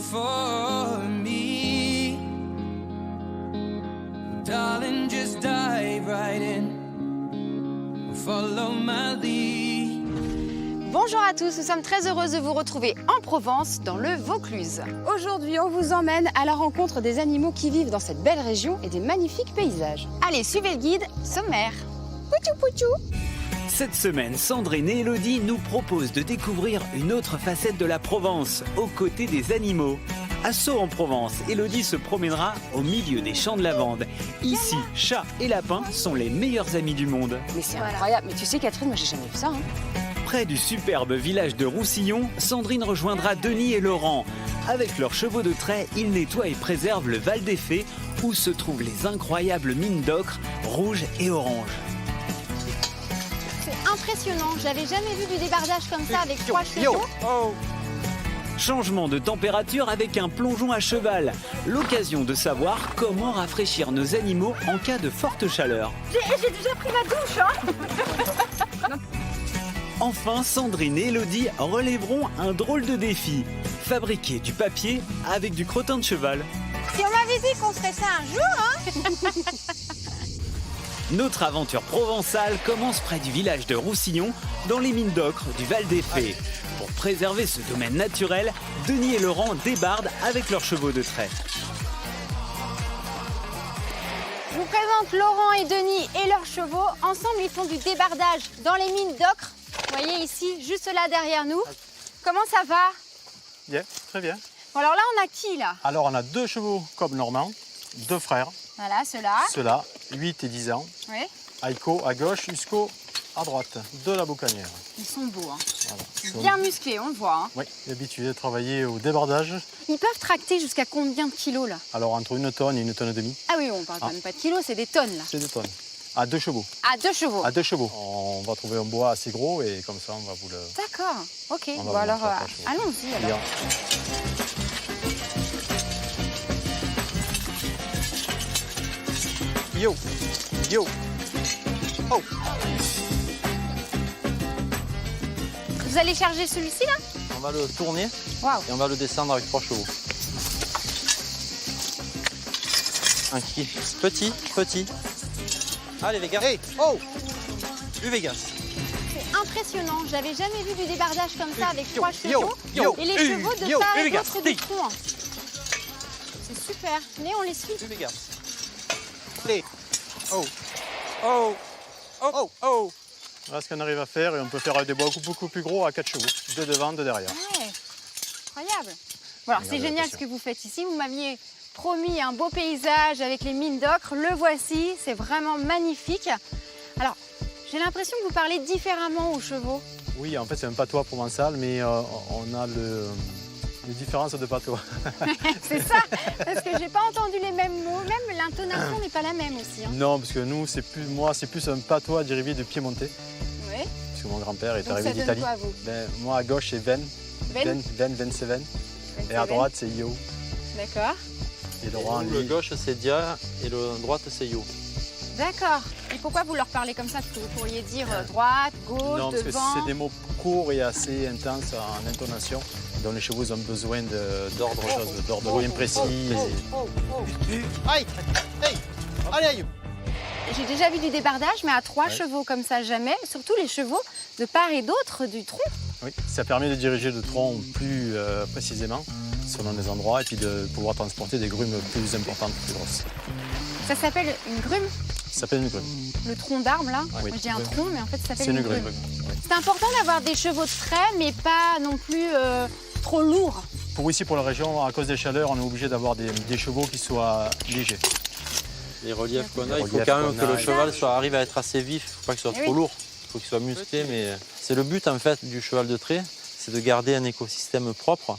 for me. Darling, just dive right in. Follow my lead. Bonjour à tous, nous sommes très heureuses de vous retrouver en Provence, dans le Vaucluse. Aujourd'hui, on vous emmène à la rencontre des animaux qui vivent dans cette belle région et des magnifiques paysages. Allez, suivez le guide, sommaire. Pouchou pouchou. Cette semaine, Sandrine et Elodie nous proposent de découvrir une autre facette de la Provence, aux côtés des animaux. À Sceaux en Provence, Elodie se promènera au milieu des champs de lavande. Ici, chats et lapins sont les meilleurs amis du monde. Mais c'est incroyable, mais tu sais Catherine, moi j'ai jamais vu ça. Près du superbe village de Roussillon, Sandrine rejoindra Denis et Laurent. Avec leurs chevaux de trait, ils nettoient et préservent le Val des Fées, où se trouvent les incroyables mines d'ocre, rouges et oranges. C'est impressionnant, j'avais jamais vu du débardage comme ça avec 3 chevaux. Changement de température avec un plongeon à cheval. L'occasion de savoir comment rafraîchir nos animaux en cas de forte chaleur. J'ai déjà pris ma douche, Enfin, Sandrine et Elodie relèveront un drôle de défi. Fabriquer du papier avec du crottin de cheval. Si on m'avait dit qu'on ferait ça un jour, Notre aventure provençale commence près du village de Roussillon, dans les mines d'ocre du Val des Fées. Pour préserver ce domaine naturel, Denis et Laurent débardent avec leurs chevaux de trait. Je vous présente Laurent et Denis et leurs chevaux. Ensemble, ils font du débardage dans les mines d'ocre. Vous voyez ici, juste là derrière nous. Comment ça va? Bien, très bien. Bon, alors là, on a qui là? Alors, on a 2 chevaux comme Normand, 2 frères. Voilà, ceux-là. Ceux-là, 8 et 10 ans. Oui. Aiko à gauche, Usco à droite, de la boucanière. Ils sont beaux, hein. Voilà. Ils sont bien musclés, on le voit. Hein. Oui, habitués à travailler au débardage. Ils peuvent tracter jusqu'à combien de kilos là? Alors, entre 1 tonne et 1 tonne et demie. Ah oui, on parle quand même pas de kilos, c'est des tonnes là. C'est 2 tonnes. À 2 chevaux. À 2 chevaux. À 2 chevaux. On va trouver un bois assez gros et comme ça, on va vous le... D'accord, ok. On va Bon vous alors, montrer après, allons-y alors. Bien. Yo, yo, oh. Vous allez charger celui-ci là? On va le tourner Waouh. et on va le descendre avec 3 chevaux. Un qui petit, petit. Allez Vegas. Hey, oh, du Vegas. C'est impressionnant, j'avais jamais vu du débardage comme ça avec 3 Yo, chevaux. yo, Et les chevaux de yo, part et Vegas. d'autre du tronc. C'est super. Venez, on les suit. Du Vegas. Allez. Oh, oh, oh, oh, oh. Voilà ce qu'on arrive à faire et on peut faire des bois beaucoup plus gros à 4 chevaux. 2 devant, 2 derrière. Ouais, incroyable. Bon, alors c'est Regardez, génial ce que vous faites ici. Vous m'aviez promis un beau paysage avec les mines d'ocre. Le voici, c'est vraiment magnifique. Alors, j'ai l'impression que vous parlez différemment aux chevaux. Oui, en fait c'est un patois provençal, mais on a les différences de patois. C'est ça, parce que j'ai pas entendu les mêmes mots. Même l'intonation n'est pas la même aussi. Hein. Non, parce que nous, c'est plus un patois dérivé de piémontais. Oui. Parce que mon grand-père est Donc arrivé ça donne d'Italie. quoi à vous? Ben, moi à gauche c'est Ven, Ven. Venseven. Et à droite c'est Yo. D'accord. Et Laurent, Le gauche c'est Dia et le droite c'est Yo. D'accord. Et pourquoi vous leur parlez comme ça? Parce que vous pourriez dire droite, gauche, Non, parce que devant. c'est des mots courts et assez intenses en intonation, dont les chevaux ont besoin d'ordre bien précis. Aïe, hey, allez, aïe. J'ai déjà vu du débardage, mais à 3 Ouais. chevaux comme ça, jamais. Surtout les chevaux de part et d'autre du tronc. Oui, ça permet de diriger le tronc plus précisément selon les endroits et puis de pouvoir transporter des grumes plus importantes, plus grosses. Ça s'appelle une grume. Ça s'appelle une grume. Le tronc d'arbre, là. Oui. Moi, je dis un tronc, mais en fait, ça s'appelle C'est une grume. grume. Oui. C'est important d'avoir des chevaux de trait, mais pas non plus trop lourds. Pour ici, pour la région, à cause des chaleurs, on est obligé d'avoir des chevaux qui soient légers. Les reliefs qu'on a, Les il faut reliefs quand même qu'on que a, le cheval arrive à être assez vif, il ne faut pas qu'il soit Eh trop oui. lourd, il faut qu'il soit musclé, mais c'est le but en fait du cheval de trait, c'est de garder un écosystème propre.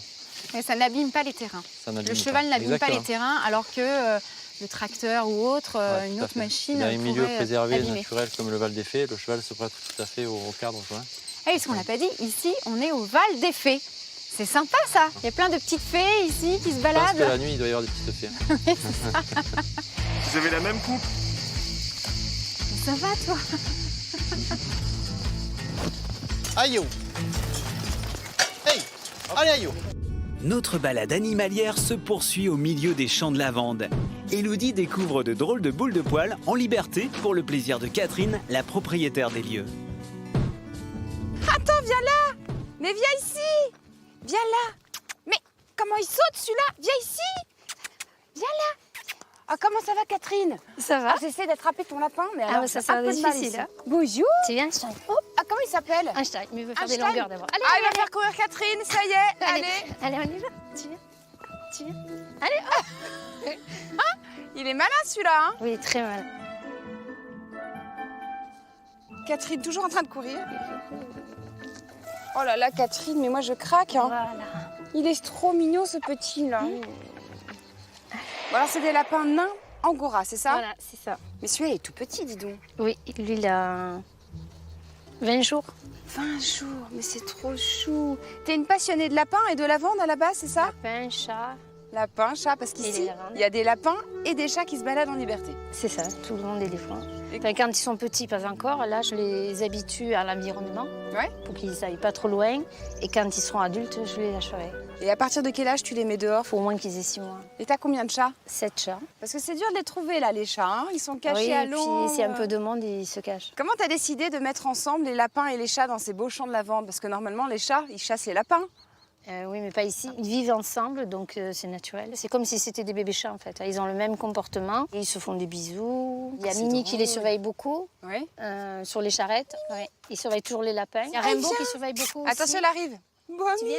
Mais ça n'abîme pas les terrains. Ça n'abîme Le cheval n'abîme pas Exactement. les terrains, alors que le tracteur ou autre, Ouais, une tout à autre fait. machine Dans un milieu pourrait préservé, abîmer. naturel comme le Val des Fées, le cheval se prête tout à fait au cadre. Quoi. Ah oui, ce qu'on n'a pas dit, ici, on est au Val des Fées. C'est sympa ça. Il y a plein de petites fées ici qui se Je pense baladent. que la nuit, il doit y avoir des petites fées. Vous avez la même coupe? Ça va toi? Aïe! Hey! Allez, aïe! Notre balade animalière se poursuit au milieu des champs de lavande. Élodie découvre de drôles de boules de poils en liberté pour le plaisir de Catherine, la propriétaire des lieux. Attends, viens là. Mais viens ici. Viens là. Mais comment il saute celui-là? Viens ici. Viens là. Ah, comment ça va, Catherine? Ça va? J'essaie d'attraper ton lapin, mais Ah, alors mais ça j'ai sera un peu de mal difficile, ici. hein. Bonjour. C'est Einstein. Oh, ah, comment il s'appelle? Einstein, mais il veut faire des Einstein. longueurs d'abord. Allez, Ah, il va allez, faire courir Catherine, ça y est. allez, Allez. allez, on y va. Tu viens? Tu viens? Allez, Il est malin celui-là, hein? oui, très mal. Catherine, toujours en train de courir. Oh là là, Catherine, mais moi je craque, hein. Voilà. Il est trop mignon ce petit là. Bon, alors c'est des lapins nains angora, c'est ça? Voilà, c'est ça. Mais celui-là il est tout petit, dis donc. Oui, lui, il a 20 jours. 20 jours, mais c'est trop chou. T'es une passionnée de lapins et de lavande à la base, c'est ça? Lapin, chat, Lapin, chat, parce Et qu'ici, les lavandes. il y a des lapins et des chats qui se baladent en liberté. c'est ça, tout le monde est éléphant. Et- Enfin, quand ils sont petits, pas encore, là, je les habitue à l'environnement Ouais. pour qu'ils n'aillent pas trop loin. Et quand ils seront adultes, je les lâcherai. Et à partir de quel âge tu les mets dehors? Il faut au moins qu'ils aient 6 mois. Et t'as combien de chats? 7 chats. Parce que c'est dur de les trouver là, les chats, hein. Ils sont cachés oui, à et l'eau. puis s'il y a un peu de monde, ils se cachent. Comment t'as décidé de mettre ensemble les lapins et les chats dans ces beaux champs de lavande? Parce que normalement, les chats, ils chassent les lapins. Oui, mais pas ici. Ils vivent ensemble, donc c'est naturel. C'est comme si c'était des bébés chats, en fait. Ils ont le même comportement. Ils se font des bisous. Il y a C'est Mini qui les drôle. surveille beaucoup Oui. sur les charrettes. Ouais. Il surveille toujours les lapins. Il y a Ah, Rainbow viens. qui surveille beaucoup Attention, aussi. elle arrive. Bon, Tu viens,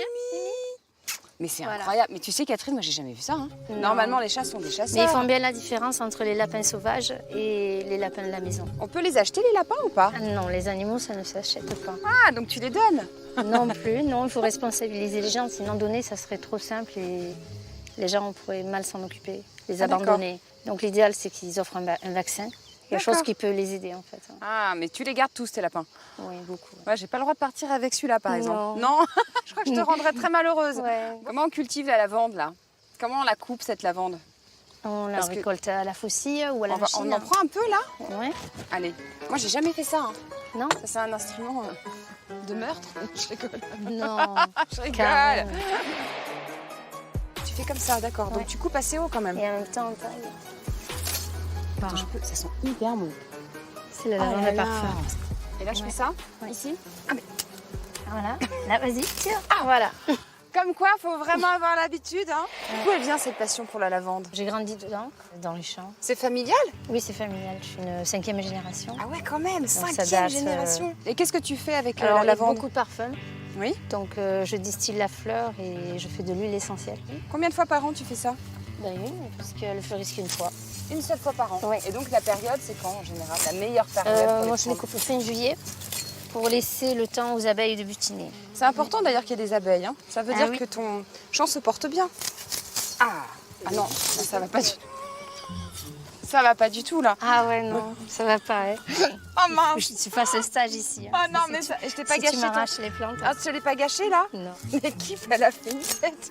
Mais c'est Voilà. incroyable. Mais tu sais, Catherine, moi, j'ai jamais vu ça. Hein. Non. Normalement, les chats sont des chasseurs. Mais ils font bien la différence entre les lapins sauvages et les lapins de la maison. On peut les acheter, les lapins, ou pas? Ah non, les animaux, ça ne s'achète pas. Ah, donc tu les donnes? Non plus, non, il faut responsabiliser les gens. Sinon, donner, ça serait trop simple et les gens pourraient mal s'en occuper, les Ah, d'accord. abandonner. Donc l'idéal, c'est qu'ils offrent un vaccin. Quelque chose D'accord. qui peut les aider, en fait. Ah, mais tu les gardes tous, tes lapins. Oui, beaucoup. Moi, j'ai pas le droit de partir avec celui-là, par Non. exemple. Non, je crois que je te rendrais très malheureuse. Ouais. Comment on cultive la lavande, là? Comment on la coupe, cette lavande? On la Parce que- récolte à la faucille ou à la On machine. en prend un peu, là? Ouais. Allez. Moi, j'ai jamais fait ça. Hein. Non. Ça, c'est un instrument de meurtre. Je rigole. Non. Je rigole. Carrément. Tu fais comme ça, d'accord. Donc Ouais. tu coupes assez haut quand même. Et en même temps, on taille. Attends, ça sent hyper bon. C'est le Ah lavande là là. parfum. Et là, je Ouais. fais ça, Ouais. ici. Voilà. Là, vas-y, tire. Ah, voilà. Comme quoi, faut vraiment avoir l'habitude. Hein. D'où elle vient cette passion pour la lavande? J'ai grandi dedans, dans les champs. C'est familial? Oui, c'est familial. Je suis une 5e génération. Ah ouais, quand même, ça 5e date, génération. Et qu'est-ce que tu fais avec Alors, la il y a lavande? beaucoup de parfums. Oui. Donc, je distille la fleur et je fais de l'huile essentielle. Combien de fois par an tu fais ça? Ben oui, parce qu'elle fleurit qu'une fois. Une seule fois par an. Ouais. Et donc la période, c'est quand en général? La meilleure période pour les Moi, je les prendre? coupe fin juillet pour laisser le temps aux abeilles de butiner. C'est important d'ailleurs qu'il y ait des abeilles. Hein. Ça veut Ah dire oui. que ton champ se porte bien. Ah non, ça va pas du tout. Ça va pas du tout là. Ah ouais, non, ça va pas. Hein. Oh mince. Je tu fasses un stage ici. Ah non, Si mais tu- ça, je t'ai pas si gâché. tu toi. m'arraches les plantes. Ah, tu l'ai pas gâché là? Non, L'équipe, elle a fait une tête.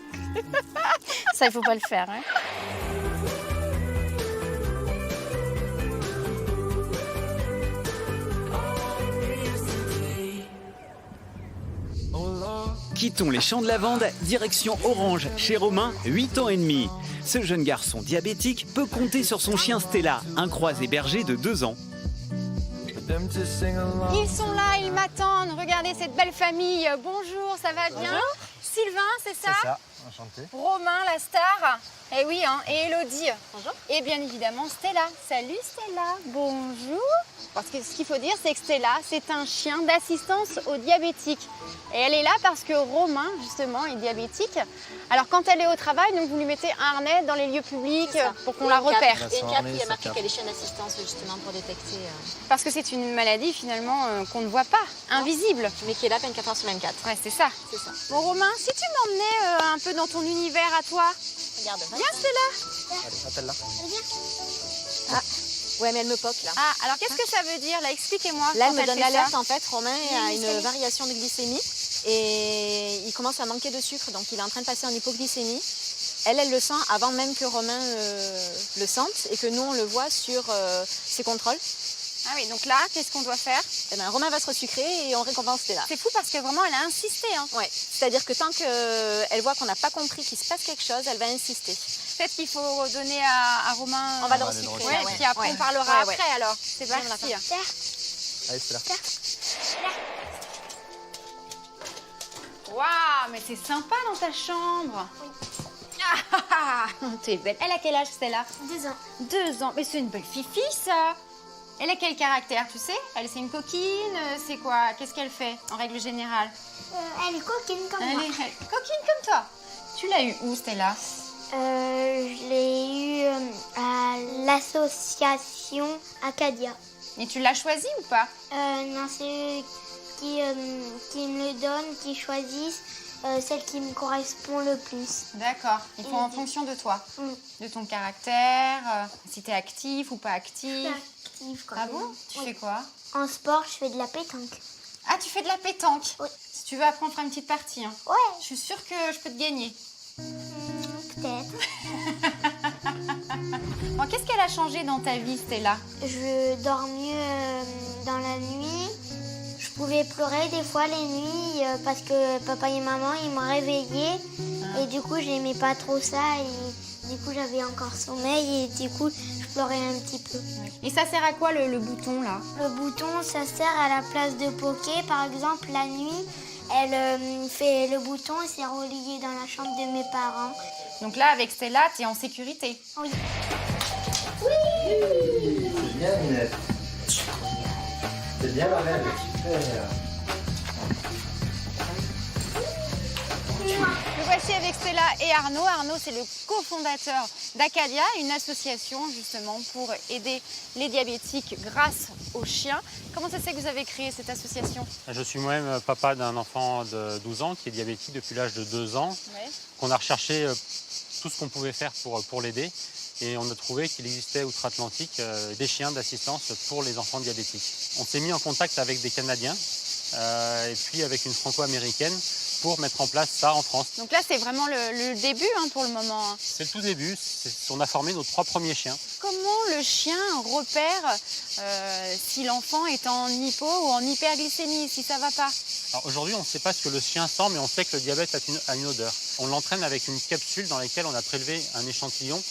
ça, il faut pas le faire. Hein. Quittons les champs de lavande, direction Orange, chez Romain, 8 ans et demi. Ce jeune garçon diabétique peut compter sur son chien Stella, un croisé berger de 2 ans. Ils sont là, ils m'attendent. Regardez cette belle famille. Bonjour, ça va bien? Sylvain, c'est ça? C'est ça, enchanté. Romain, la star. Eh oui, hein, et Élodie. Bonjour. Et bien évidemment Stella. Salut Stella. Bonjour. Parce que ce qu'il faut dire, c'est que Stella, c'est un chien d'assistance aux diabétiques. Et elle est là parce que Romain, justement, est diabétique. Alors quand elle est au travail, donc vous lui mettez un harnais dans les lieux publics pour qu'on la repère. Et une cape, il y a marqué qu'elle est chienne d'assistance justement pour détecter, Parce que c'est une maladie finalement qu'on ne voit pas, invisible. mais qui est là 24 heures sur 24. Ouais, c'est ça. C'est ça. Bon Romain, si tu m'emmenais un peu dans ton univers à toi. Regarde. Viens Stella. Allez, appelle-la. Ouais, mais elle me poque là. Ah, alors qu'est-ce que ça veut dire là? Expliquez-moi. Là, quand elle me donne fait ça. l'alerte en fait. Romain a une variation de glycémie et il commence à manquer de sucre, donc il est en train de passer en hypoglycémie. Elle le sent avant même que Romain le sente et que nous on le voit sur ses contrôles. Ah oui, donc là, qu'est-ce qu'on doit faire? Eh ben, Romain va se resucrer et on récompense Stella. C'est fou parce que vraiment, elle a insisté. Hein. Ouais. C'est-à-dire que tant qu'elle voit qu'on n'a pas compris qu'il se passe quelque chose, elle va insister. Peut-être qu'il faut donner à Romain... On va le va aller le resucrer. Ouais, là, puis après, on parlera Ouais, après alors. C'est Viens, parti. Jonathan. Allez, c'est là. Waouh, mais c'est sympa dans ta chambre. Ah, t'es belle. Elle a quel âge, Stella? 2 ans. 2 ans. Mais c'est une belle fifi, ça. Elle a quel caractère, tu sais? Elle, c'est une coquine, c'est quoi? Qu'est-ce qu'elle fait, en règle générale? Elle est coquine comme Elle moi. est coquine comme toi. Tu l'as eu où, Stella? Je l'ai eu à l'association Acadia. Et tu l'as choisie ou pas? Non, c'est eux qui me le donnent, qui choisissent celle qui me correspond le plus. D'accord. Ils font en fonction de toi, Mm. de ton caractère, si t'es actif ou pas actif. Active quand Ah même. bon? Tu Oui. fais quoi? En sport, je fais de la pétanque. Ah, tu fais de la pétanque? Oui. Si tu veux, après, on fera une petite partie. Hein. Ouais, Je suis sûre que je peux te gagner. peut-être. Bon, qu'est-ce qu'elle a changé dans ta vie, Stella? Je dors mieux dans la nuit. Je pouvais pleurer des fois les nuits parce que papa et maman ils me réveillaient et du coup j'aimais pas trop ça et du coup j'avais encore sommeil et du coup je pleurais un petit peu. Et ça sert à quoi le bouton là? Le bouton ça sert à la place de poker. Par exemple la nuit elle fait le bouton et c'est relié dans la chambre de mes parents. Donc là, avec Stella, t'es en sécurité. Oui. C'est bien, Minette. C'est bien, ma mère. Super. Le voici avec Stella et Arnaud. Arnaud, c'est le cofondateur d'Acadia, une association justement pour aider les diabétiques grâce aux chiens. Comment ça se fait que vous avez créé cette association? Je suis moi-même papa d'un enfant de 12 ans qui est diabétique depuis l'âge de 2 ans, Ouais. qu'on a recherché tout ce qu'on pouvait faire pour l'aider. Et on a trouvé qu'il existait outre-Atlantique des chiens d'assistance pour les enfants diabétiques. On s'est mis en contact avec des Canadiens et puis avec une Franco-américaine pour mettre en place ça en France. Donc là, c'est vraiment le début hein, pour le moment. hein. C'est le tout début, on a formé nos 3 premiers chiens. Comment le chien repère si l'enfant est en hypo ou en hyperglycémie, si ça va pas? Alors aujourd'hui, on ne sait pas ce que le chien sent, mais on sait que le diabète a une odeur. On l'entraîne avec une capsule dans laquelle on a prélevé un échantillon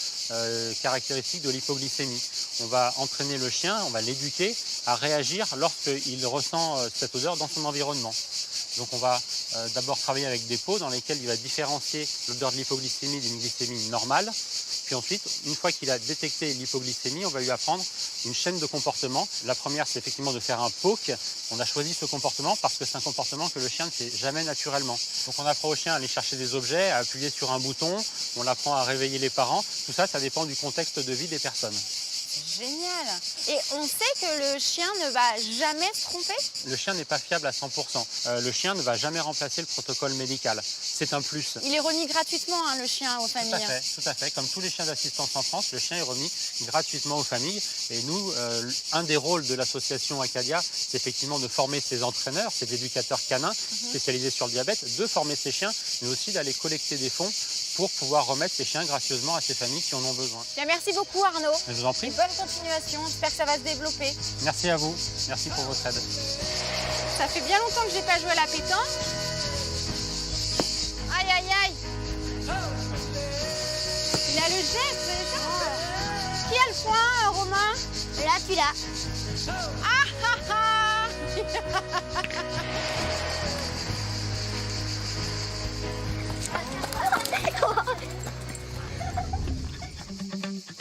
caractéristique de l'hypoglycémie. On va entraîner le chien, on va l'éduquer à réagir lorsqu'il ressent cette odeur dans son environnement. Donc on va d'abord travailler avec des pots dans lesquels il va différencier l'odeur de l'hypoglycémie d'une glycémie normale. Puis ensuite, une fois qu'il a détecté l'hypoglycémie, on va lui apprendre une chaîne de comportements. La première, c'est effectivement de faire un poke. On a choisi ce comportement parce que c'est un comportement que le chien ne fait jamais naturellement. Donc on apprend au chien à aller chercher des objets, à appuyer sur un bouton, on l'apprend à réveiller les parents. Tout ça, ça dépend du contexte de vie des personnes. Génial. Et on sait que le chien ne va jamais se tromper? Le chien n'est pas fiable à 100%. Le chien ne va jamais remplacer le protocole médical. C'est un plus. Il est remis gratuitement, hein, le chien, aux familles. Tout à fait. Comme tous les chiens d'assistance en France, le chien est remis gratuitement aux familles. Et nous, un des rôles de l'association Acadia, c'est effectivement de former ces entraîneurs, ces éducateurs canins spécialisés sur le diabète, de former ces chiens, mais aussi d'aller collecter des fonds pour pouvoir remettre ces chiens gracieusement à ces familles qui en ont besoin. Bien, merci beaucoup Arnaud. Je vous en prie. Et bonne continuation, j'espère que ça va se développer. Merci à vous. Merci pour votre aide. Ça fait bien longtemps que j'ai pas joué à la pétanque. Aïe aïe aïe. Il a le jet, c'est ça? Qui a le point, Romain? Là, tu l'as. Ah ah ah.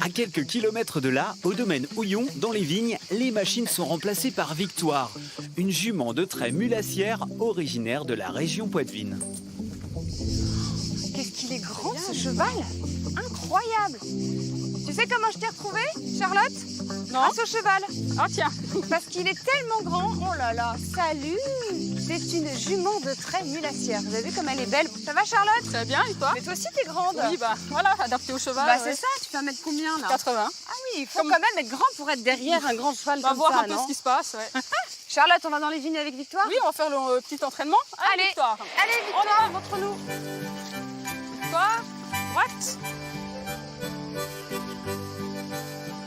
À quelques kilomètres de là, au domaine Houillon, dans les vignes, les machines sont remplacées par Victoire, une jument de trait mulassière originaire de la région poitevine. Qu'est-ce qu'il est grand ce cheval? Incroyable. Tu sais comment je t'ai retrouvée, Charlotte? Non. À ce cheval. Oh tiens. Parce qu'il est tellement grand. Oh là là, salut. C'est une jument de trait mulassière. Vous avez vu comme elle est belle? Ça va Charlotte? Ça va bien, et toi? Mais toi aussi t'es grande. Oui, bah voilà, adapté au cheval. Bah c'est ça, tu fais 1 m combien là? 80. Ah oui, il faut quand même être grand pour être derrière un grand cheval On va comme voir ça, un peu non? ce qui se passe, ouais. Charlotte, on va dans les vignes avec Victoire? Oui, on va faire le petit entraînement. Allez, Victoire. allez Victoire, montre-nous. Toi, droite.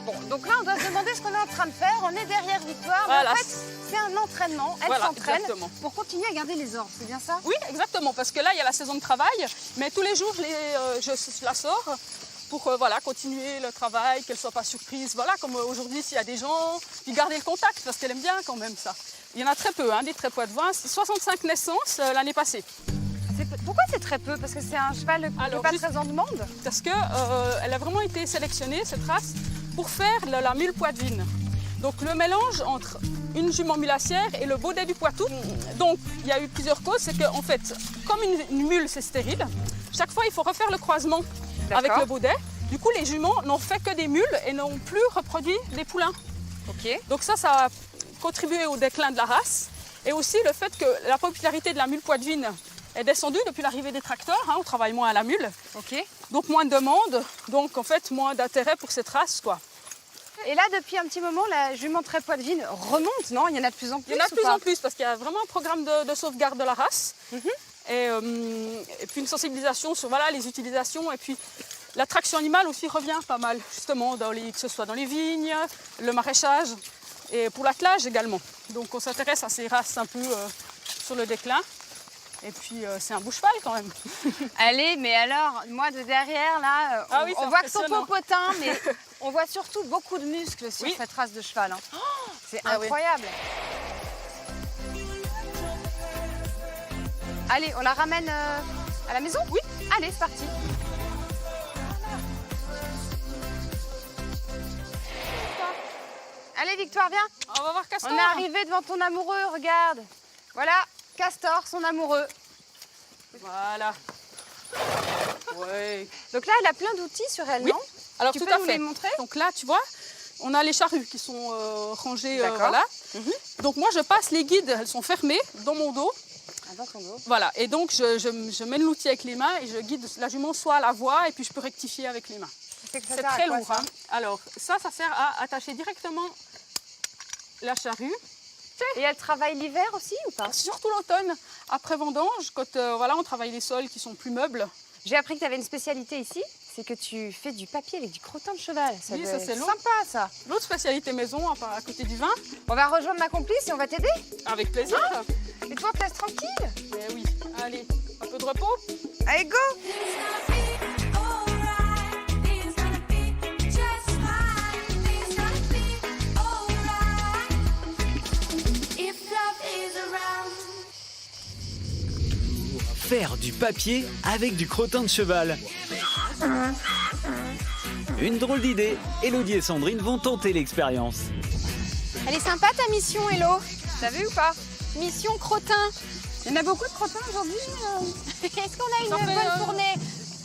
Bon, donc là on doit se demander c'est ce qu'on est en train de faire. On est derrière Victoire. Mais Voilà. en fait, c'est un entraînement. Elle Voilà, s'entraîne exactement. pour continuer à garder les ordres. C'est bien ça? Oui, exactement, parce que là, il y a la saison de travail, mais tous les jours, je la sors pour voilà, continuer le travail, qu'elle ne soit pas surprise. Voilà, comme aujourd'hui, s'il y a des gens, puis garder le contact, parce qu'elle aime bien quand même ça. Il y en a très peu, hein, des trépois de vin. 65 naissances l'année passée. Pourquoi c'est très peu? Parce que c'est un cheval qui n'est Alors, pas juste- très en demande? Parce qu'elle a vraiment été sélectionnée, cette race, pour faire la mule poitevine. Donc le mélange entre une jument mulassière et le baudet du Poitou. Donc il y a eu plusieurs causes. C'est qu'en fait, comme une mule c'est stérile, chaque fois il faut refaire le croisement avec le baudet. Du coup les juments n'ont fait que des mules et n'ont plus reproduit des poulains. Ok. Donc ça a contribué au déclin de la race. Et aussi le fait que la popularité de la mule poitevine est descendue depuis l'arrivée des tracteurs. Hein, on travaille moins à la mule. Ok. Donc moins de demande, donc en fait moins d'intérêt pour cette race, quoi. Et là, depuis un petit moment, la jument trépois de vigne remonte, non? Il y en a de plus en plus. Il y en a de ou plus pas? en plus parce qu'il y a vraiment un programme de sauvegarde de la race et puis une sensibilisation sur voilà, les utilisations et puis l'attraction animale aussi revient pas mal justement, que ce soit dans les vignes, le maraîchage et pour l'attelage également. Donc on s'intéresse à ces races un peu sur le déclin. Et puis c'est un beau cheval quand même. Allez, mais alors, moi de derrière, là, Ah oui, c'est on voit que son impressionnant. popotin, mais on voit surtout beaucoup de muscles sur Oui. cette race de cheval. Hein. C'est Ah oui. incroyable. Allez, on la ramène à la maison? Oui. Allez, c'est parti. Allez, Victoire, viens. On va voir Castor. On est arrivé devant ton amoureux, regarde. Voilà, Castor, son amoureux. Voilà. Ouais. Donc là, elle a plein d'outils sur elle, Oui. non? Alors Tu tout peux à nous fait. les montrer? Donc là, tu vois, on a les charrues qui sont rangées. D'accord. Voilà. Donc moi, je passe les guides, elles sont fermées dans mon dos. Ah, dans ton dos. Voilà. Et donc, je mène l'outil avec les mains et je guide la jument soit à la voie et puis je peux rectifier avec les mains. C'est que ça C'est sert à très quoi, lourd. ça? Hein. Alors ça sert à attacher directement la charrue. Et elle travaille l'hiver aussi ou pas? Surtout l'automne, après vendange, quand voilà, on travaille les sols qui sont plus meubles. J'ai appris que tu avais une spécialité ici, c'est que tu fais du papier avec du crottin de cheval. Oui, doit ça, être c'est lourd. sympa ça. L'autre spécialité maison, à côté du vin, On va rejoindre ma complice et on va t'aider. avec plaisir. Et toi, on te laisse tranquille. Eh oui, allez, un peu de repos. Allez, go! Faire du papier avec du crottin de cheval. Une drôle d'idée. Élodie et Sandrine vont tenter l'expérience. Elle est sympa ta mission, Hello. T'as vu ou pas? Mission crottin. Il y en a beaucoup de crottins aujourd'hui. Est-ce qu'on a une Ça fait, bonne journée?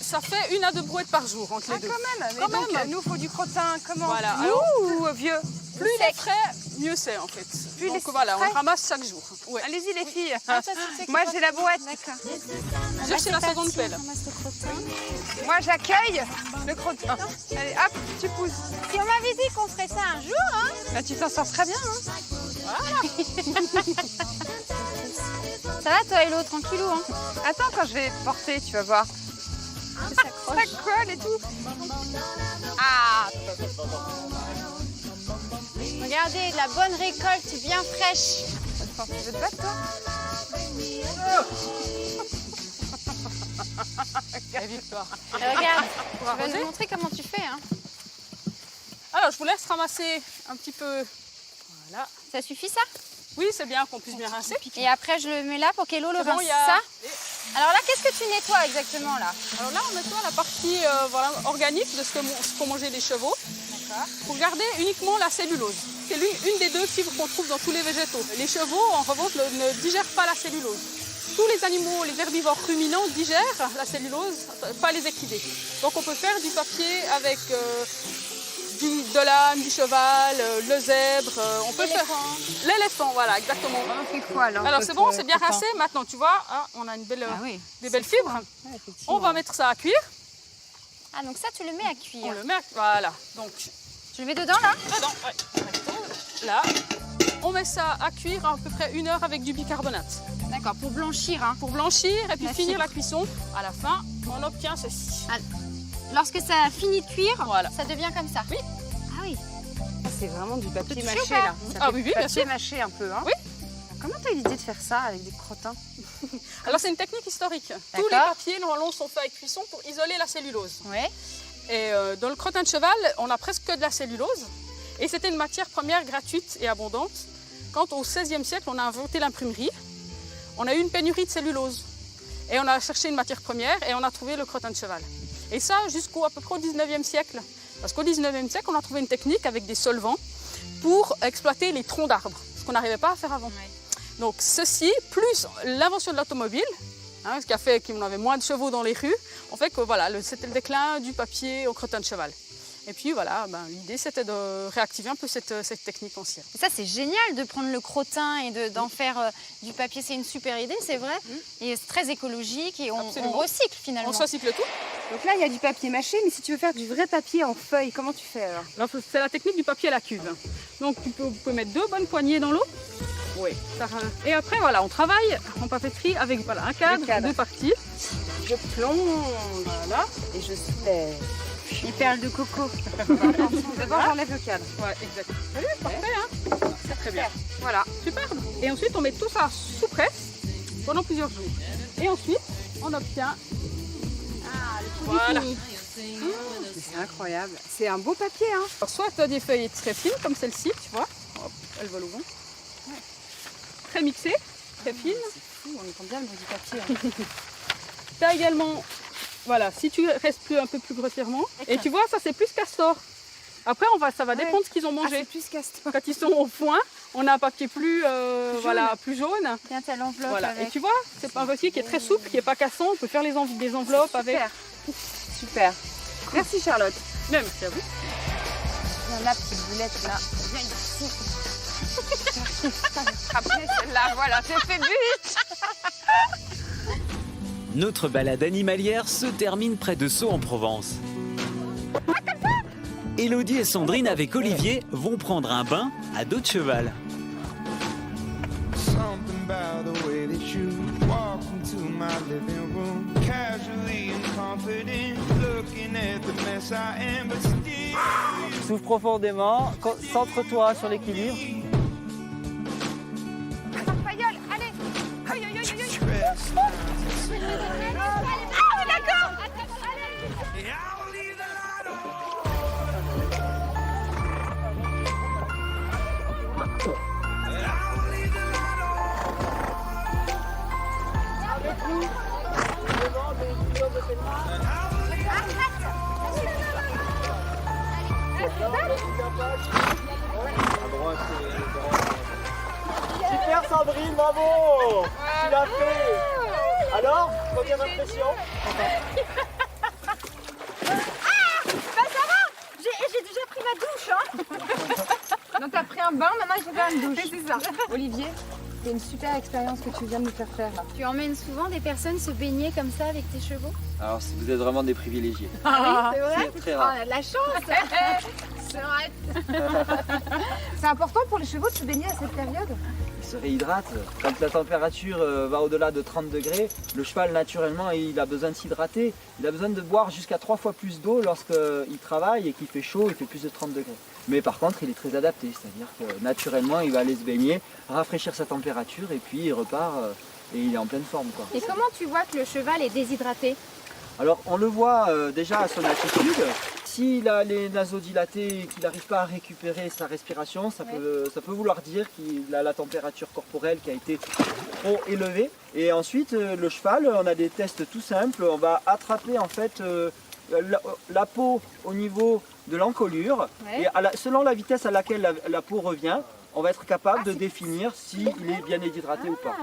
Ça fait 1 à 2 brouettes par jour entre les Ah, deux. quand même. Mais Quand donc, même. nous, faut du crottin. Comment? Voilà, Nous alors- ou vieux? Plus il est frais, mieux c'est en fait. Plus il Donc est voilà, on frais. le ramasse chaque jour. Ouais. Allez-y les filles. Ah, ça, c'est Moi j'ai la boîte. J'ai chez la seconde pelle. Moi j'accueille le crottin. Allez hop, tu pousses. Si on m'avait dit qu'on ferait ça un jour, hein. Là, tu t'en sors très bien. Hein. Ça va toi Hello, tranquillou, hein. Attends quand je vais porter, tu vas voir. Ça colle et tout. Ah, Regardez, de la bonne récolte bien fraîche. attends, tu veux te battre toi? Et Victoire. Regarde, Pour tu vas arroser. nous montrer comment tu fais, hein. Alors je vous laisse ramasser un petit peu. Voilà. Ça suffit ça? Oui, c'est bien qu'on puisse bien rincer. Et après je le mets là pour qu'Hello le C'est bon, rince, il y a- ça? Alors là, qu'est-ce que tu nettoies exactement là? Alors là, on nettoie la partie voilà, organique de ce qu'ont mangé les chevaux. Pour garder uniquement la cellulose. C'est une des deux fibres qu'on trouve dans tous les végétaux. Les chevaux, en revanche, ne digèrent pas la cellulose. Tous les animaux, les herbivores ruminants digèrent la cellulose, pas les équidés. Donc on peut faire du papier avec de l'âne, du cheval, le zèbre. On peut faire l'éléphant, voilà, exactement. On fait quoi alors? Alors c'est bon, c'est bien rincé. Maintenant, tu vois, hein, on a une belle, Ah oui. des belles fibres. On va mettre ça à cuire. Ah donc ça tu le mets à On cuire. le met, voilà. Donc Tu le mets dedans là? dedans, ouais. Là, on met ça à cuire à peu près 1 heure avec du bicarbonate. D'accord, pour blanchir. Hein. Pour blanchir et puis La finir fibre. la cuisson, à la fin, on obtient ceci. Lorsque ça a fini de cuire, Voilà. ça devient comme ça. Oui. Ah oui. c'est vraiment du papier Petit mâché cheval. là. Ça Ah fait oui, oui, bien papier sûr. mâché un peu. Hein. Oui. Comment tu as eu l'idée de faire ça avec des crottins? Alors c'est une technique historique. Tous les papiers normalement sont faits avec cuisson pour isoler la cellulose. Ouais. Et dans le crottin de cheval, on a presque que de la cellulose. Et c'était une matière première gratuite et abondante. Quand au XVIe siècle, on a inventé l'imprimerie, on a eu une pénurie de cellulose. Et on a cherché une matière première et on a trouvé le crottin de cheval. Et ça jusqu'au à peu près au XIXe siècle. Parce qu'au XIXe siècle, on a trouvé une technique avec des solvants pour exploiter les troncs d'arbres, ce qu'on n'arrivait pas à faire avant. Ouais. Donc ceci, plus l'invention de l'automobile, ce qui a fait qu'on avait moins de chevaux dans les rues, on fait que voilà, c'était le déclin du papier au crottin de cheval. Et puis voilà, l'idée c'était de réactiver un peu cette technique ancienne. Et ça c'est génial de prendre le crottin et d'en faire du papier, c'est une super idée, c'est vrai. Et c'est très écologique et on recycle finalement. On recycle tout. Donc là il y a du papier mâché, mais si tu veux faire du vrai papier en feuille, comment tu fais alors? Alors c'est la technique du papier à la cuve. Donc vous pouvez mettre 2 bonnes poignées dans l'eau. Oui. Et après voilà, on travaille en papeterie avec voilà, un cadre, 2 parties. Je plombe, Voilà. et je soulève. Les perles de coco. D'abord j'enlève le cadre. Ouais, exact. Salut, parfait, hein? C'est très bien. Voilà. Superbe. Et ensuite, on met tout ça sous presse pendant plusieurs jours. Et ensuite, on obtient le produit Voilà. fini. C'est incroyable. C'est un beau papier, hein. Alors, soit tu as des feuilles très fines, comme celle-ci, tu vois. Hop, elle vole au vent. Ouais. Très mixées, très fines. C'est fou, on entend bien le bruit du papier. Hein. Tu as également, voilà, si tu restes un peu plus grossièrement. Et tu vois, ça c'est plus castor. Après, ça va dépendre de ce qu'ils ont mangé. C'est plus castor. Quand ils sont au foin, on a un papier plus jaune. Tiens, t'as l'enveloppe Voilà. avec. Et tu vois, c'est un papier qui est très souple, qui n'est pas cassant. On peut faire des enveloppes avec. Super. Merci Charlotte. Bien, merci à vous. Viens là, petite boulette là. Viens ici. Après celle-là, voilà, j'ai fait but. Notre balade animalière se termine près de Sceaux en Provence. Élodie et Sandrine avec Olivier vont prendre un bain à dos de cheval. Something about the way that you walk into my living room, casually and confident, looking at the mess I am, but still. Souffle profondément, centre-toi sur l'équilibre. Allez. Aïe, aïe, aïe, aïe. Super Sandrine, bravo! Tu l'as fait! Alors, combien d'impressions? J'ai déjà pris ma douche, hein. Donc t'as pris un bain, maintenant il faut faire une douche. C'est ça. Olivier, c'est une super expérience que tu viens de nous faire faire là. Tu emmènes souvent des personnes se baigner comme ça avec tes chevaux? Alors, vous êtes vraiment des privilégiés. Ah oui, c'est vrai. C'est très rare. On a de la chance. C'est vrai. C'est important pour les chevaux de se baigner à cette période? Il se réhydrate. Quand la température va au-delà de 30 degrés, le cheval naturellement il a besoin de s'hydrater. Il a besoin de boire jusqu'à 3 fois plus d'eau lorsqu'il travaille et qu'il fait chaud, il fait plus de 30 degrés. Mais par contre il est très adapté, c'est-à-dire que naturellement il va aller se baigner, rafraîchir sa température et puis il repart et il est en pleine forme, quoi. Et comment tu vois que le cheval est déshydraté? Alors on le voit déjà à son attitude. S'il a les naseaux dilatés et qu'il n'arrive pas à récupérer sa respiration, ça peut vouloir dire qu'il a la température corporelle qui a été trop élevée. Et ensuite, le cheval, on a des tests tout simples. On va attraper en fait la peau au niveau de l'encolure. Et selon la vitesse à laquelle la peau revient, on va être capable de définir s'il est bien déshydraté ou pas.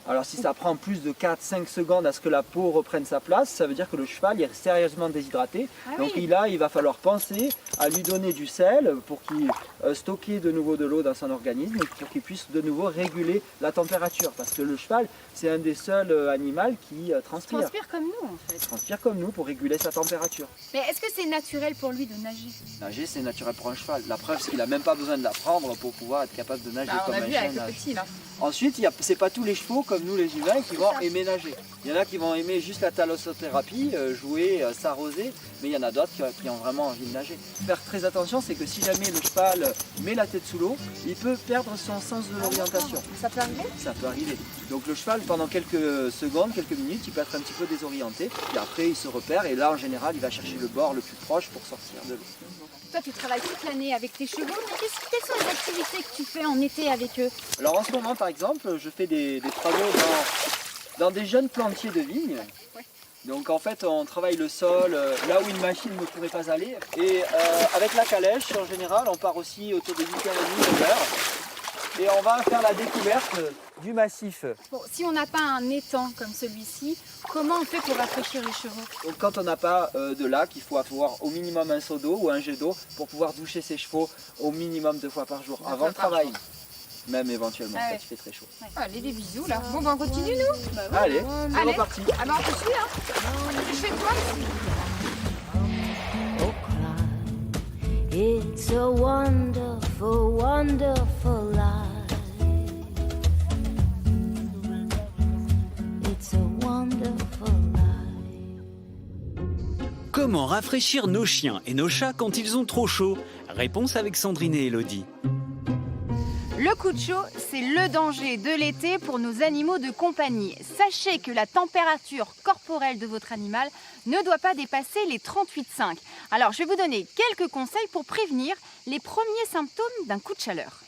Alors si ça prend plus de 4-5 secondes à ce que la peau reprenne sa place, ça veut dire que le cheval est sérieusement déshydraté. Donc il va falloir penser à lui donner du sel pour qu'il stocke de nouveau de l'eau dans son organisme et pour qu'il puisse de nouveau réguler la température. Parce que le cheval, c'est un des seuls animaux qui transpire. Transpire comme nous en fait. Il transpire comme nous pour réguler sa température. Mais est-ce que c'est naturel pour lui de nager? Nager, c'est naturel pour un cheval. La preuve, c'est qu'il n'a même pas besoin de l'apprendre pour pouvoir être capable de nager comme un chien nage. Petit, là. Ensuite, c'est pas tous les chevaux comme nous les humains qui vont aimer nager. Il Il y en a qui vont aimer juste la thalassothérapie, jouer, s'arroser, mais il y en a d'autres qui ont vraiment envie de nager. Faire très attention, c'est que si jamais le cheval met la tête sous l'eau, il peut perdre son sens de l'orientation. Ça peut arriver? Ça peut arriver. Donc le cheval, pendant quelques secondes, quelques minutes, il peut être un petit peu désorienté, et après il se repère, et là en général, il va chercher le bord le plus proche pour sortir de l'eau. Toi, tu travailles toute l'année avec tes chevaux, mais quelles sont les activités que tu fais en été avec eux? Alors en ce moment, par exemple, je fais des travaux dans des jeunes plantiers de vigne. Ouais. Donc en fait, on travaille le sol là où une machine ne pourrait pas aller. Et avec la calèche, en général, on part aussi autour de 8h30, 9h. Et on va faire la découverte du massif. Bon, si on n'a pas un étang comme celui-ci, comment on fait pour rafraîchir les chevaux? Donc quand on n'a pas de lac, il faut avoir au minimum un seau d'eau ou un jet d'eau pour pouvoir doucher ses chevaux au minimum 2 fois par jour, avant le travail. Même éventuellement, quand il fait très chaud. Ouais. Allez, des bisous là. Bon, ben on continue nous. Bah, ouais. Allez, c'est reparti. Ah ben on te suit hein. Je fais quoi ici? It's a wonderful, wonderful life. It's a wonderful life. Comment rafraîchir nos chiens et nos chats quand ils ont trop chaud? Réponse avec Sandrine et Elodie. Le coup de chaud, c'est le danger de l'été pour nos animaux de compagnie. Sachez que la température corporelle de votre animal ne doit pas dépasser les 38,5. Alors, je vais vous donner quelques conseils pour prévenir les premiers symptômes d'un coup de chaleur.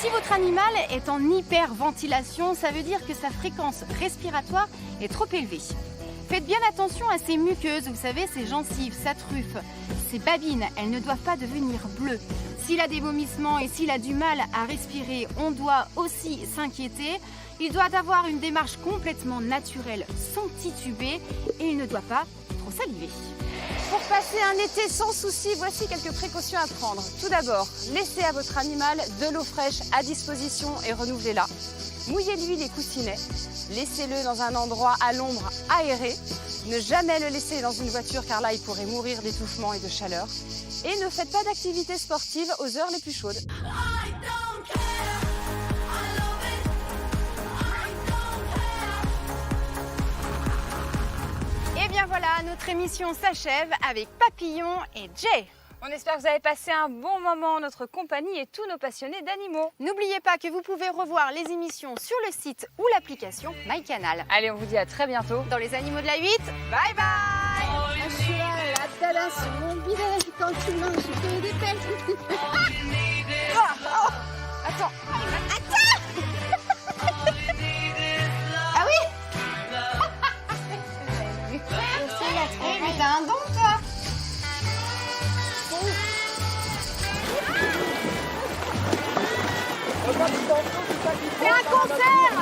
Si votre animal est en hyperventilation, ça veut dire que sa fréquence respiratoire est trop élevée. Faites bien attention à ces muqueuses, vous savez, ces gencives, sa truffe, ces babines, elles ne doivent pas devenir bleues. S'il a des vomissements et s'il a du mal à respirer, on doit aussi s'inquiéter. Il doit avoir une démarche complètement naturelle, sans tituber, et il ne doit pas trop saliver. Pour passer un été sans souci, voici quelques précautions à prendre. Tout d'abord, laissez à votre animal de l'eau fraîche à disposition et renouvelez-la. Mouillez-lui les coussinets, laissez-le dans un endroit à l'ombre aéré. Ne jamais le laisser dans une voiture car là il pourrait mourir d'étouffement et de chaleur. Et ne faites pas d'activité sportive aux heures les plus chaudes. Et bien voilà, notre émission s'achève avec Papillon et Jay. On espère que vous avez passé un bon moment en notre compagnie et tous nos passionnés d'animaux. N'oubliez pas que vous pouvez revoir les émissions sur le site ou l'application MyCanal. Allez, on vous dit à très bientôt dans les animaux de la 8. Bye bye. Un cheval à talent sur mon village quand tu manges, je fais des pelles. Attends. Ah oui. Eh mais t'as un don toi. C'est un concert.